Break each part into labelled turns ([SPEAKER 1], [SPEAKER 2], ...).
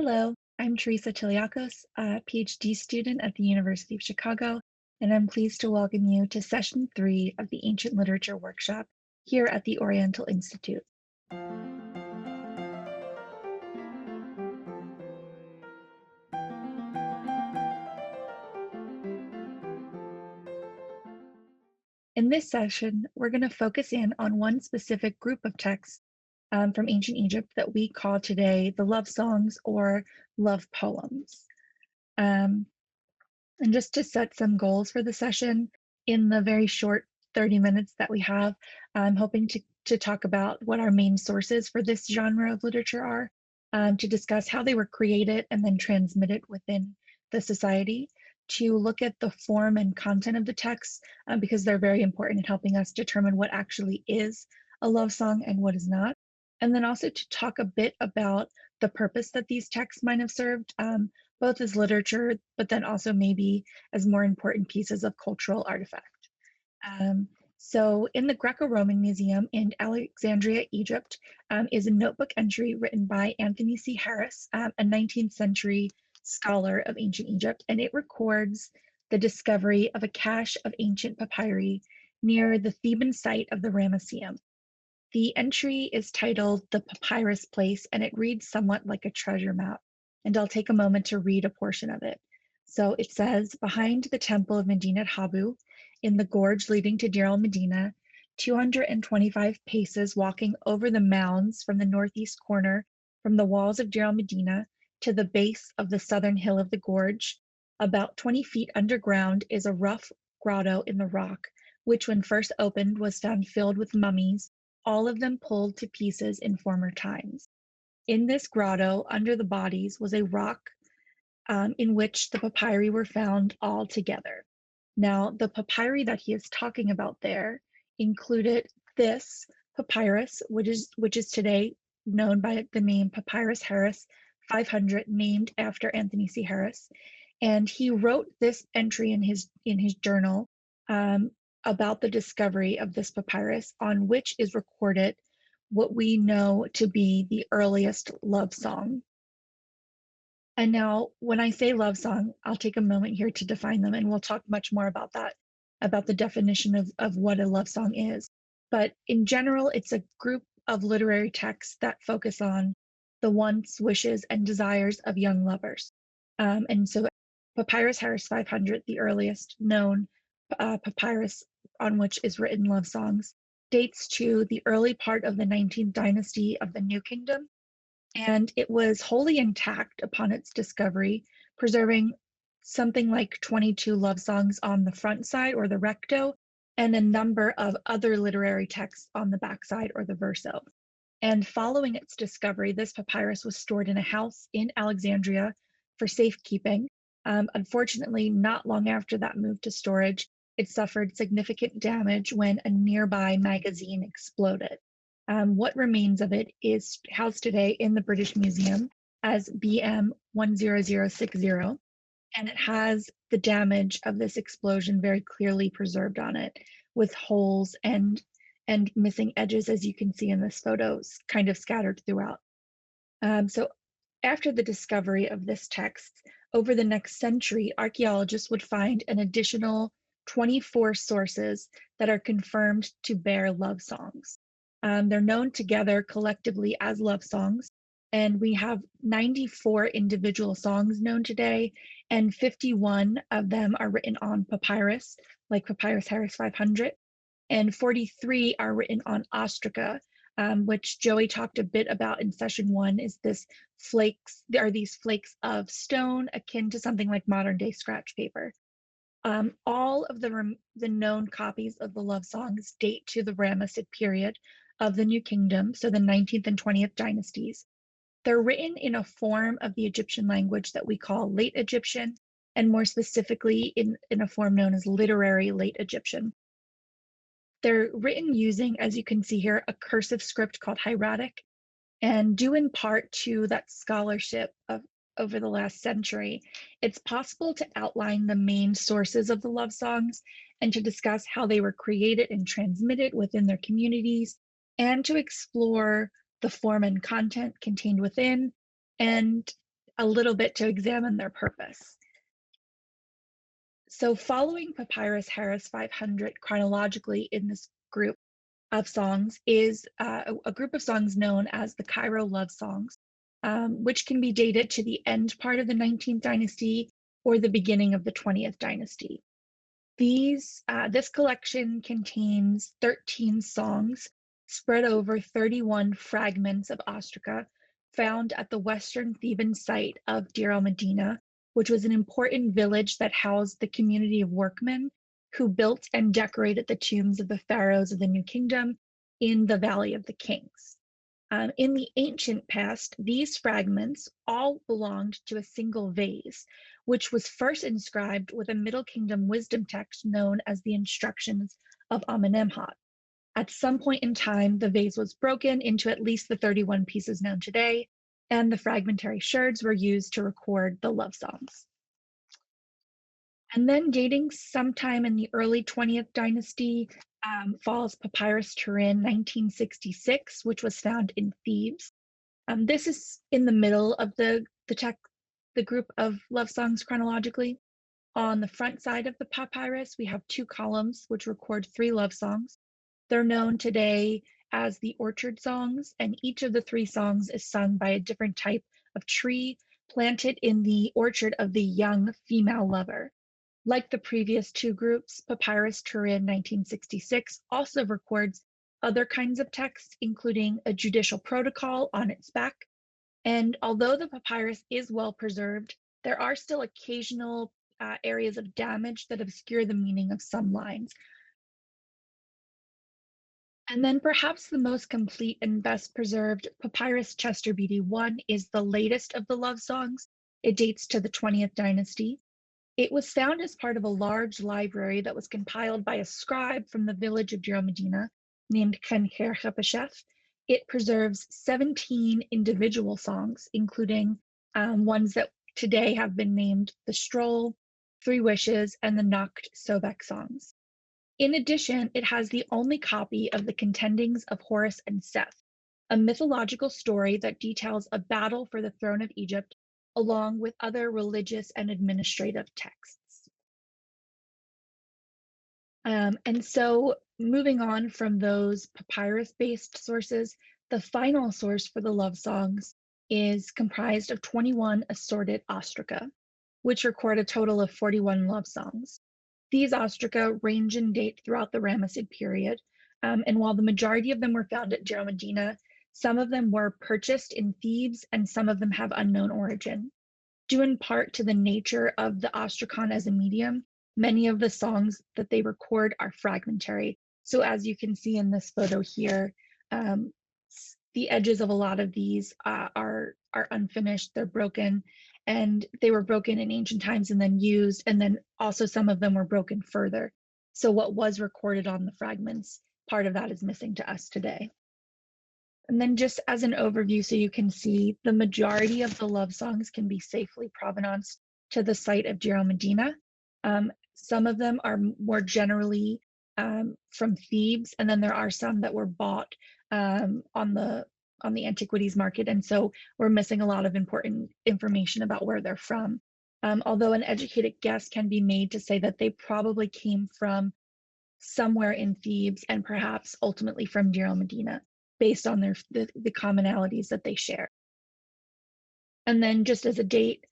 [SPEAKER 1] Hello, I'm Theresa Tiliakos, a PhD student at the University of Chicago, and I'm pleased to welcome you to Session 3 of the Ancient Literature Workshop here at the Oriental Institute. In this session, we're going to focus in on one specific group of texts from ancient Egypt that we call today the love songs or love poems. And just to set some goals for the session, in the very short 30 minutes that we have, I'm hoping to talk about what our main sources for this genre of literature are, to discuss how they were created and then transmitted within the society, to look at the form and content of the texts, because they're very important in helping us determine what actually is a love song and what is not. And then also to talk a bit about the purpose that these texts might have served, both as literature, but then also maybe as more important pieces of cultural artifact. So in the Greco-Roman Museum in Alexandria, Egypt, is a notebook entry written by Anthony C. Harris, a 19th century scholar of ancient Egypt, and it records the discovery of a cache of ancient papyri near the Theban site of the Ramesseum. The entry is titled The Papyrus Place, and it reads somewhat like a treasure map, and I'll take a moment to read a portion of it. So it says, behind the temple of Medinet Habu, in the gorge leading to Deir el-Medina, 225 paces walking over the mounds from the northeast corner from the walls of Deir el-Medina to the base of the southern hill of the gorge, about 20 feet underground is a rough grotto in the rock, which when first opened was found filled with mummies, all of them pulled to pieces in former times. In this grotto, under the bodies, was a rock in which the papyri were found all together. Now, the papyri that he is talking about there included this papyrus, which is today known by the name Papyrus Harris 500, named after Anthony C. Harris. And he wrote this entry in his journal about the discovery of this papyrus, on which is recorded what we know to be the earliest love song. And now, when I say love song, I'll take a moment here to define them, and we'll talk much more about that, about the definition of what a love song is. But in general, it's a group of literary texts that focus on the wants, wishes, and desires of young lovers. And so Papyrus Harris 500, the earliest known papyrus on which is written love songs, dates to the early part of the 19th dynasty of the New Kingdom, and it was wholly intact upon its discovery, preserving something like 22 love songs on the front side or the recto, and a number of other literary texts on the backside or the verso. And following its discovery, this papyrus was stored in a house in Alexandria for safekeeping. Unfortunately, not long after that move to storage, it suffered significant damage when a nearby magazine exploded. What remains of it is housed today in the British Museum as BM 10060, and it has the damage of this explosion very clearly preserved on it, with holes and missing edges, as you can see in this photo, kind of scattered throughout. So after the discovery of this text, over the next century, archaeologists would find an additional 24 sources that are confirmed to bear love songs. They're known together collectively as love songs, and we have 94 individual songs known today, and 51 of them are written on papyrus, like Papyrus Harris 500, and 43 are written on austrica, which Joey talked a bit about in session 1, is these flakes of stone akin to something like modern day scratch paper. All of the known copies of the love songs date to the Ramessid period of the New Kingdom, so the 19th and 20th dynasties. They're written in a form of the Egyptian language that we call Late Egyptian, and more specifically in a form known as Literary Late Egyptian. They're written using, as you can see here, a cursive script called hieratic, and due in part to that scholarship of over the last century, it's possible to outline the main sources of the love songs and to discuss how they were created and transmitted within their communities, and to explore the form and content contained within, and a little bit to examine their purpose. So following Papyrus Harris 500 chronologically in this group of songs is a group of songs known as the Cairo love songs, which can be dated to the end part of the 19th dynasty or the beginning of the 20th dynasty. This collection contains 13 songs spread over 31 fragments of Ostracon found at the western Theban site of Deir el-Medina, which was an important village that housed the community of workmen who built and decorated the tombs of the pharaohs of the New Kingdom in the Valley of the Kings. In the ancient past, these fragments all belonged to a single vase, which was first inscribed with a Middle Kingdom wisdom text known as the Instructions of Amenemhat. At some point in time, the vase was broken into at least the 31 pieces known today, and the fragmentary sherds were used to record the love songs. And then dating sometime in the early 20th dynasty falls Papyrus turian 1966, which was found in Thebes. This is in the middle of the group of love songs chronologically. On the front side of the papyrus, we have 2 columns which record 3 love songs. They're known today as the orchard songs, and each of the 3 songs is sung by a different type of tree planted in the orchard of the young female lover. Like the previous 2 groups, Papyrus turian 1966 also records other kinds of texts, including a judicial protocol on its back. And although the papyrus is well preserved, there are still occasional areas of damage that obscure the meaning of some lines. And then perhaps the most complete and best preserved, Papyrus Chester Beatty I, is the latest of the love songs. It dates to the 20th dynasty. It was found as part of a large library that was compiled by a scribe from the village of Deir el-Medina named Kenker Hapashef. It preserves 17 individual songs, including ones that today have been named the Stroll, 3 Wishes, and the Nacht Sobek songs. In addition, it has the only copy of the Contendings of Horus and Seth, a mythological story that details a battle for the throne of Egypt, along with other religious and administrative texts. And so moving on from those papyrus-based sources, the final source for the love songs is comprised of 21 assorted ostraca, which record a total of 41 love songs. These ostraca range in date throughout the Ramesside period, and while the majority of them were found at Deir el-Medina, some of them were purchased in Thebes and some of them have unknown origin. Due in part to the nature of the Ostracon as a medium, many of the songs that they record are fragmentary. So as you can see in this photo here, the edges of a lot of these are unfinished, they're broken, and they were broken in ancient times and then used, and then also some of them were broken further. So what was recorded on the fragments, part of that is missing to us today. And then just as an overview, so you can see the majority of the love songs can be safely provenanced to the site of Deir el-Medina. Some of them are more generally from Thebes, and then there are some that were bought on the antiquities market, and so we're missing a lot of important information about where they're from. Although an educated guess can be made to say that they probably came from somewhere in Thebes and perhaps ultimately from Deir el-Medina, based on the commonalities that they share. And then just as a date,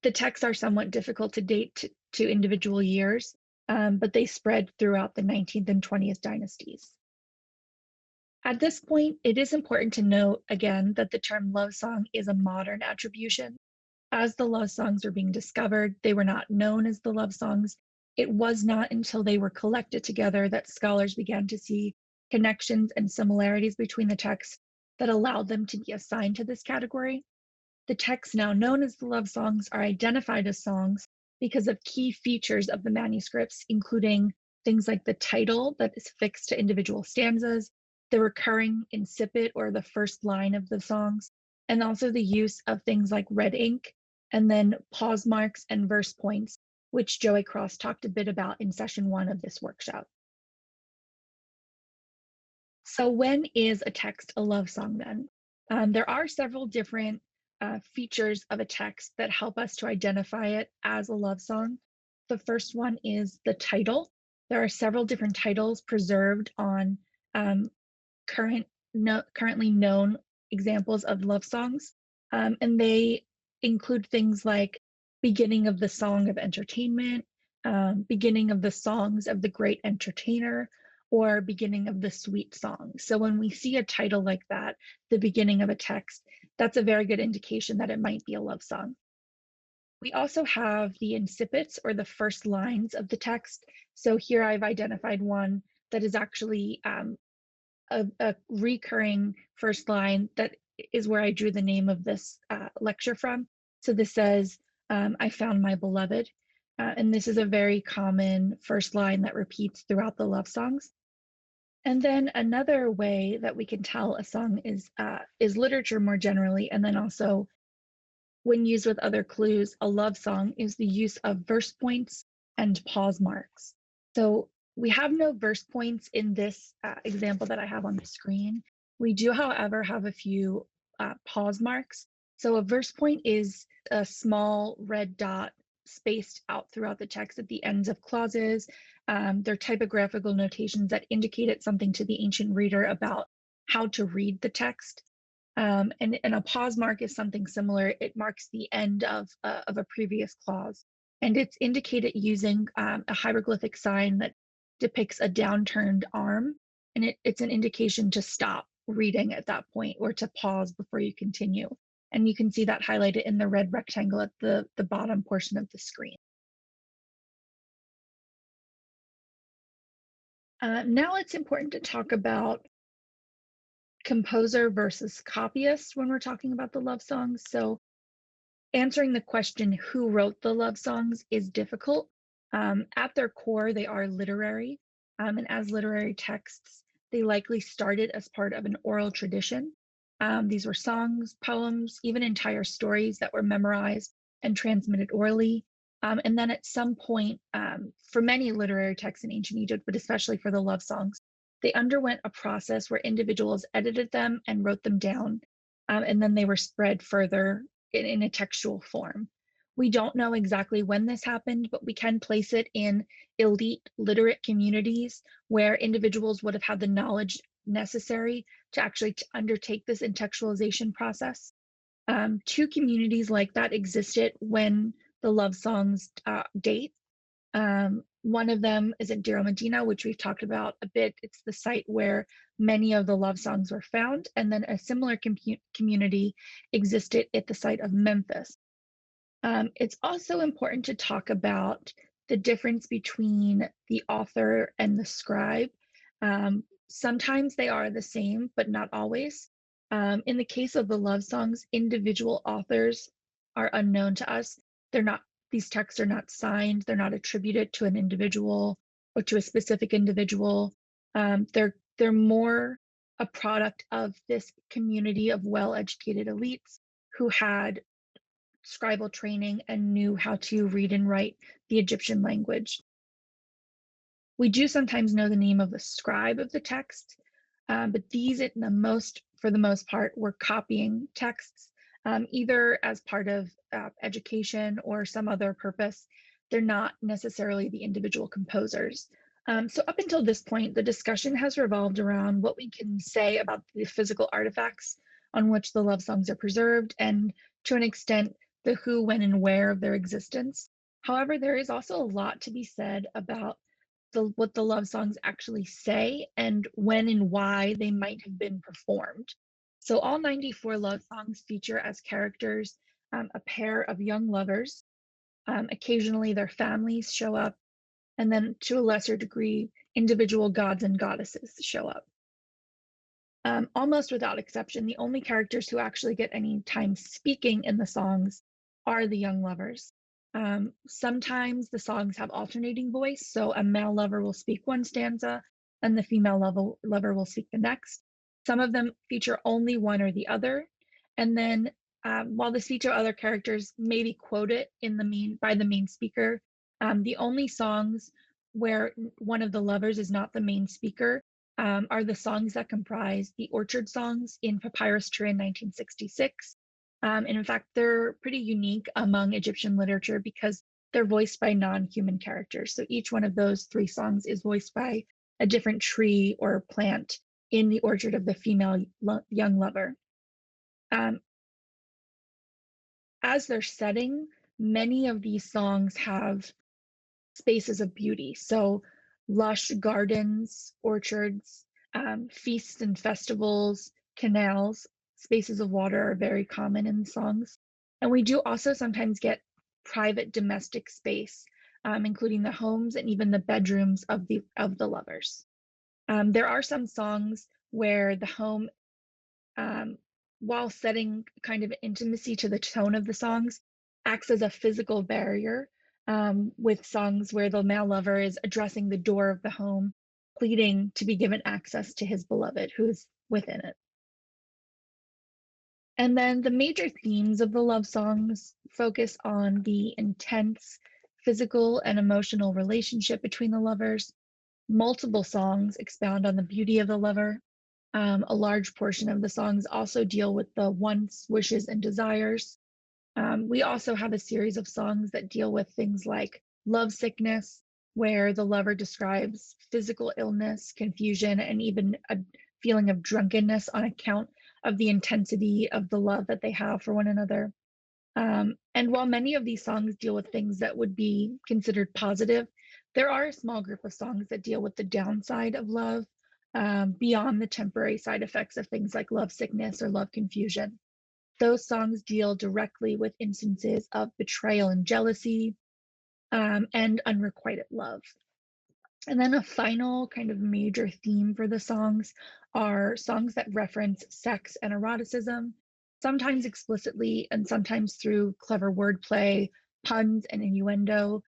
[SPEAKER 1] the texts are somewhat difficult to date to individual years, but they spread throughout the 19th and 20th dynasties. At this point, it is important to note again that the term love song is a modern attribution. As the love songs were being discovered, they were not known as the love songs. It was not until they were collected together that scholars began to see connections and similarities between the texts that allowed them to be assigned to this category. The texts now known as the love songs are identified as songs because of key features of the manuscripts, including things like the title that is fixed to individual stanzas, the recurring incipit or the first line of the songs, and also the use of things like red ink, and then pause marks and verse points, which Joey Cross talked a bit about in session 1 of this workshop. So when is a text a love song then? There are several different features of a text that help us to identify it as a love song. The first one is the title. There are several different titles preserved on currently known examples of love songs, and they include things like beginning of the song of entertainment, beginning of the songs of the great entertainer, or beginning of the sweet song. So when we see a title like that, the beginning of a text, that's a very good indication that it might be a love song. We also have the incipits, or the first lines of the text. So here I've identified one that is actually a recurring first line that is where I drew the name of this lecture from. So this says, I found my beloved. And this is a very common first line that repeats throughout the love songs. And then another way that we can tell a song is literature more generally, and then also when used with other clues, a love song is the use of verse points and pause marks. So we have no verse points in this example that I have on the screen. We do, however, have a few pause marks. So a verse point is a small red dot spaced out throughout the text at the ends of clauses. They're typographical notations that indicated something to the ancient reader about how to read the text. And a pause mark is something similar. It marks the end of a previous clause. And it's indicated using a hieroglyphic sign that depicts a downturned arm. And it's an indication to stop reading at that point or to pause before you continue. And you can see that highlighted in the red rectangle at the bottom portion of the screen. Now it's important to talk about composer versus copyist when we're talking about the love songs. So answering the question, who wrote the love songs, is difficult. At their core, they are literary. And as literary texts, they likely started as part of an oral tradition. These were songs, poems, even entire stories that were memorized and transmitted orally. And then at some point, for many literary texts in ancient Egypt, but especially for the love songs, they underwent a process where individuals edited them and wrote them down, and then they were spread further in a textual form. We don't know exactly when this happened, but we can place it in elite literate communities where individuals would have had the knowledge necessary to actually undertake this intextualization process. Two communities like that existed when the love songs date. One of them is at Deir Medina, which we've talked about a bit. It's the site where many of the love songs were found. And then a similar community existed at the site of Memphis. It's also important to talk about the difference between the author and the scribe. Sometimes they are the same, but not always. In the case of the love songs, individual authors are unknown to us. These texts are not signed, they're not attributed to an individual or to a specific individual. They're more a product of this community of well-educated elites who had scribal training and knew how to read and write the Egyptian language. We do sometimes know the name of the scribe of the text, but these, for the most part, were copying texts, either as part of education or some other purpose. They're not necessarily the individual composers. So up until this point, the discussion has revolved around what we can say about the physical artifacts on which the love songs are preserved, and to an extent, the who, when, and where of their existence. However, there is also a lot to be said about what the love songs actually say and when and why they might have been performed. So all 94 love songs feature as characters a pair of young lovers. Occasionally their families show up, and then to a lesser degree, individual gods and goddesses show up. Almost without exception, the only characters who actually get any time speaking in the songs are the young lovers. Sometimes the songs have alternating voice, so a male lover will speak one stanza and the female lover will speak the next. Some of them feature only one or the other, and then while the speech of other characters may be quoted by the main speaker, the only songs where one of the lovers is not the main speaker are the songs that comprise the orchard songs in Papyrus, Turin, 1966, And in fact, they're pretty unique among Egyptian literature because they're voiced by non-human characters. So each one of those three songs is voiced by a different tree or plant in the orchard of the female young lover. As their setting, many of these songs have spaces of beauty. So lush gardens, orchards, feasts and festivals, canals, spaces of water are very common in the songs. And we do also sometimes get private domestic space, including the homes and even the bedrooms of the lovers. There are some songs where the home, while setting kind of intimacy to the tone of the songs, acts as a physical barrier, with songs where the male lover is addressing the door of the home, pleading to be given access to his beloved who is within it. And then the major themes of the love songs focus on the intense physical and emotional relationship between the lovers. Multiple songs expound on the beauty of the lover. A large portion of the songs also deal with the wants, wishes, and desires. We also have a series of songs that deal with things like love sickness, where the lover describes physical illness, confusion, and even a feeling of drunkenness on account of the intensity of the love that they have for one another. And while many of these songs deal with things that would be considered positive, there are a small group of songs that deal with the downside of love, beyond the temporary side effects of things like love sickness or love confusion. Those songs deal directly with instances of betrayal and jealousy, and unrequited love. And then a final kind of major theme for the songs are songs that reference sex and eroticism, sometimes explicitly and sometimes through clever wordplay, puns, and innuendo.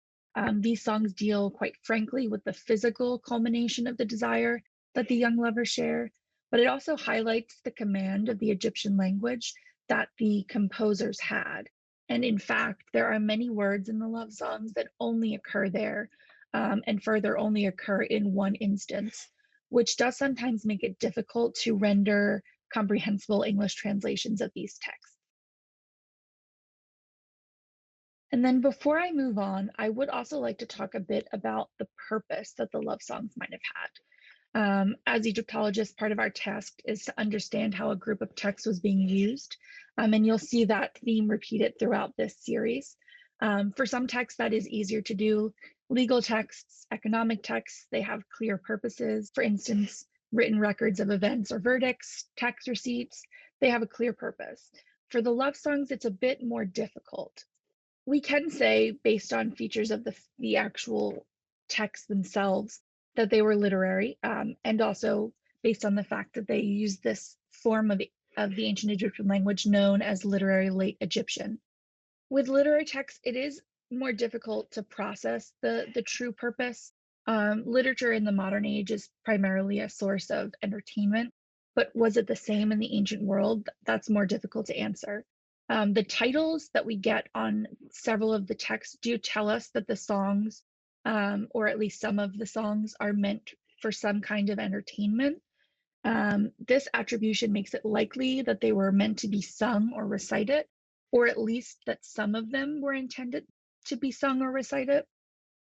[SPEAKER 1] These songs deal quite frankly with the physical culmination of the desire that the young lovers share, but it also highlights the command of the Egyptian language that the composers had. And in fact, there are many words in the love songs that only occur there, and further only occur in one instance, which does sometimes make it difficult to render comprehensible English translations of these texts. And then before I move on, I would also like to talk a bit about the purpose that the love songs might have had. As Egyptologists, part of our task is to understand how a group of texts was being used. And you'll see that theme repeated throughout this series. For some texts, that is easier to do. Legal texts, economic texts, they have clear purposes. For instance, written records of events or verdicts, tax receipts, they have a clear purpose. For the love songs, it's a bit more difficult. We can say, based on features of the actual texts themselves, that they were literary, and also based on the fact that they used this form of the ancient Egyptian language known as literary late Egyptian. With literary texts, it is more difficult to process the true purpose. Literature in the modern age is primarily a source of entertainment, but was it the same in the ancient world? That's more difficult to answer. The titles that we get on several of the texts do tell us that the songs, or at least some of the songs, are meant for some kind of entertainment. This attribution makes it likely that they were meant to be sung or recited, or at least that some of them were intended to be sung or recited.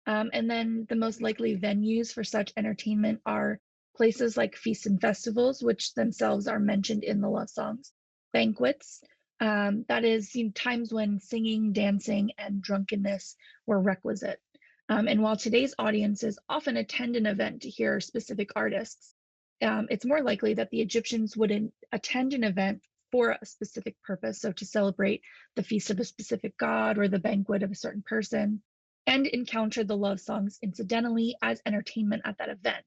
[SPEAKER 1] And then the most likely venues for such entertainment are places like feasts and festivals, which themselves are mentioned in the love songs, banquets, that is, times when singing, dancing, and drunkenness were requisite. And while today's audiences often attend an event to hear specific artists, it's more likely that the Egyptians would attend an event for a specific purpose, so to celebrate the feast of a specific god or the banquet of a certain person, and encounter the love songs incidentally as entertainment at that event.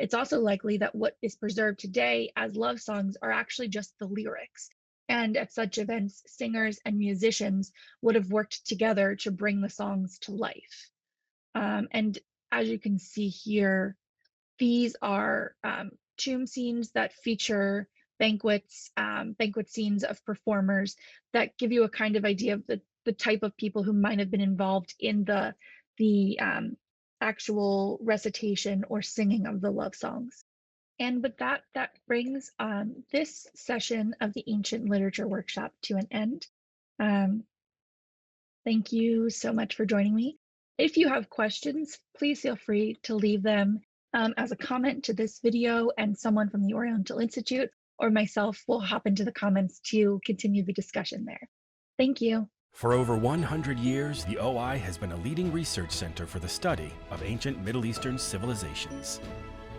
[SPEAKER 1] It's also likely that what is preserved today as love songs are actually just the lyrics. And at such events, singers and musicians would have worked together to bring the songs to life. And as you can see here, these are tomb scenes that feature banquets, banquet scenes of performers that give you a kind of idea of the type of people who might have been involved in the actual recitation or singing of the love songs. And with that, that brings this session of the Ancient Literature Workshop to an end. Um, Thank you so much for joining me. If you have questions, please feel free to leave them as a comment to this video, and someone from the Oriental Institute or myself will hop into the comments to continue the discussion there. Thank you.
[SPEAKER 2] For over 100 years, the OI has been a leading research center for the study of ancient Middle Eastern civilizations.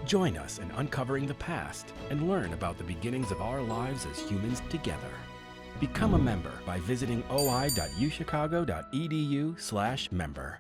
[SPEAKER 2] Join us in uncovering the past and learn about the beginnings of our lives as humans together. Become a member by visiting oi.uchicago.edu/member.